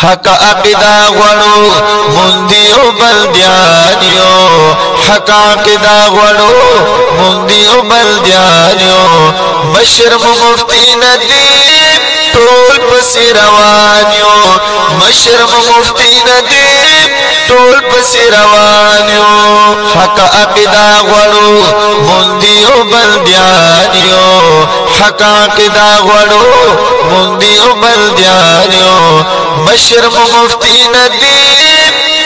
حق عقیدہ غړو مندیو بلدیانیو حق عقیدہ غړو مندیو بلدیانیو مشر مفتی ندی ټول پسې روانیو مشر مفتی ندی ټول پسې روانیو حق عقیدہ غړو مندیو بلدیانیو حق عقیدہ غړو مندیو بلدیانیو مشر مفتی ندی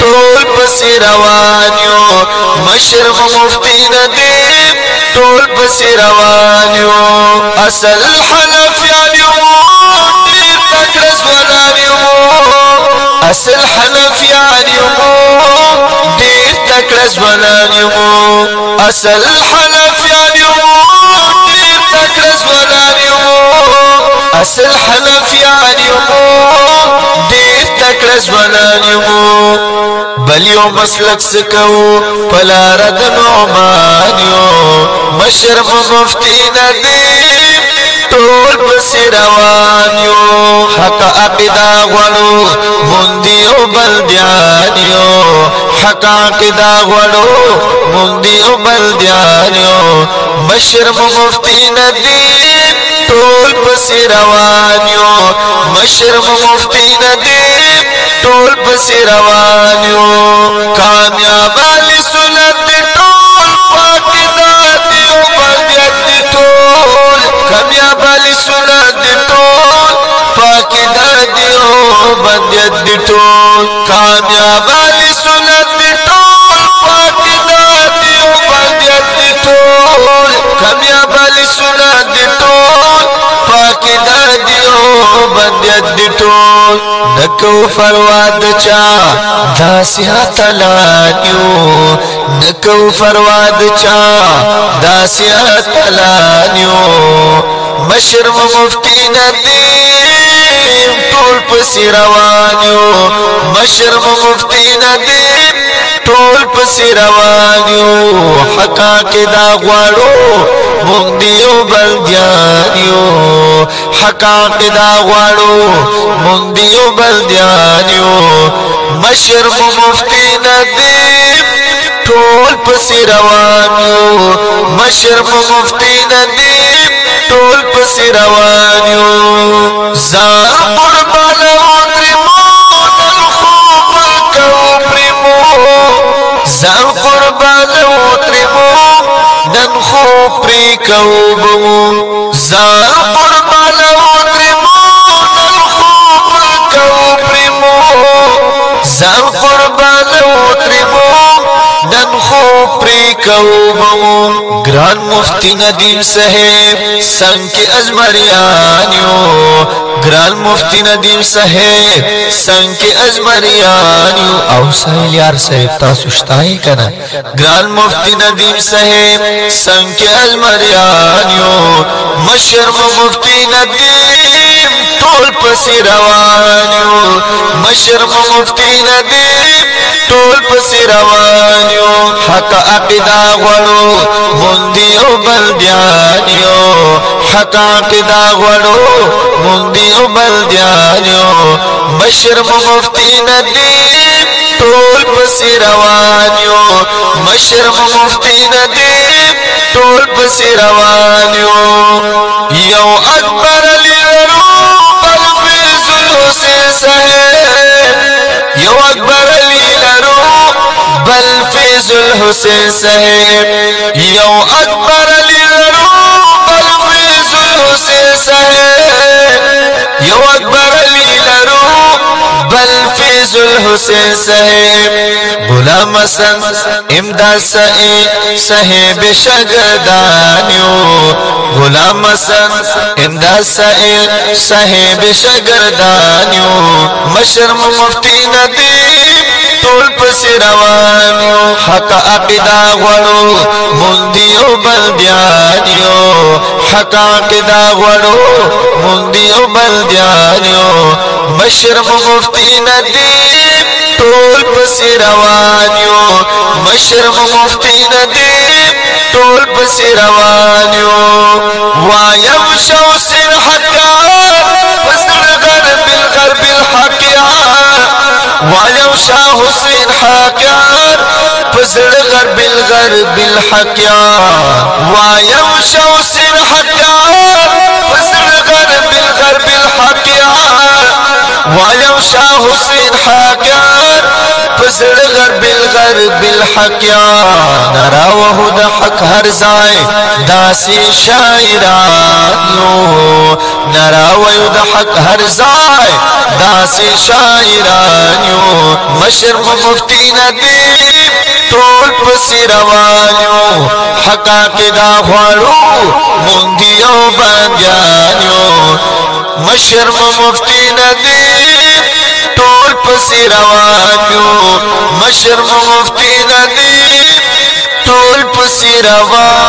ټول پسې روانیو مشر مفتی ندی ټول پسې روانیو اصل حنفیانیو ډېر تکړه ځوانانیو اصل حنفیانیو ډېر تکړه ځوانانیو اصل حنفیانیو ډېر تکړه ځوانانیو اصل حنفیانیو ډېر تکړه ځوانانیو بل یو مسلک سکو پلار د نعمانیو مشر مفتی ندی ټول پسې روانیو حق عقیدہ غړو مندیو بلدیانیو حق عقیدہ غړو مندیو بلدیانیو مشر مفتی ندی ټول پسې روانیو مشر مفتی ندی ټول پسې روانیو کامیاب علی سنت ټول پاک دادیو بلدیت ټول کامیاب علی سنت ټول پاک دادیو بلدیت ټول کامیاب علی سنت ټول پاک دادیو بلدیت ټول کامیاب علی سنت ټول پاک دادیو بلدیت ټول نکو فرواد چا داسیات لانیو نکو فرواد چا داسیات لانیو مشر مفتی ندیم ټول پسې روانیو مشر مفتی ندیم ټول پسې روانیو حق عقیدہ غواړو مونږ دیو بلدیانیو حق عقیدہ غواړو مونږ دیو بلدیانیو مشر مفتی ندیم ټول پسې روانیو مشر مفتی ندیم ټول پسې روانیو ځان قربان ودرېمو نن خوب کوو پرېمو ځان قربان ودرېمو نن خوب پرې کوو بمو ځان قربان ودرېمو نن خوب کوو پرېمو ځان قربان ودرېمو نن خوب پرې کوو بمو گران مفتی ندیم صاحب څنګ کې ازمریانیو گران مفتی ندیم صاحب څنګ کې ازمریانیو او سهیل یار صاحب تاسو شتای کنه گران مفتی ندیم صاحب څنګ کې ازمریانیو مشر مفتی ندیم ټول پسې روانیو مشر مفتی ندیم ټول پسې روانیو حق عقیدہ غړو مندیو بلدیانیو حق عقیدہ غړو مندیو بلدیانیو مشر مفتی ندیم ټول پسې روانیو مشر مفتی ندیم ټول پسې روانیو یو اکبر علی ورو بل فیض الحسین صاحب یو اکبر علی لرو بل فیض الحسین صاحب یو اکبر علی لرو بل فیض الحسین صاحب یو اکبر علی لرو بل فیض الحسین صاحب غلام حسن امداد صاحب شاگردانیو غلام حسن امداد صاحب شاگردانیو مشر مفتی ندیم ټول پسې روانیو حق عقیدہ غړو مندیو بلدیانیو حق عقیدہ غړو مندیو بلدیانیو مشر مفتی ندیم ټول پسې روانیو مشر مفتی ندیم ټول پسې روانیو وایم شوسن حقا پسړ غرب الغرب الحقیان وایم شاه حسین حاکیار پزړ غرب الحقیار وایم شاه حسین حاکیار پزړ غرب الحقیار وایم شاه حسین حاکیار پزړ غرب الحقیار نراوه د حق هر ځای داسې شاعرانو نراوه د حق هر ځای داسې شاعرانو مشر مفتی ندی ټول پسې روانو حقا کې دا غواړو مونږ یو بندیانو مشر مفتی ندی ټول پسې روانو مشر مفتی ندی ټول پسې روانو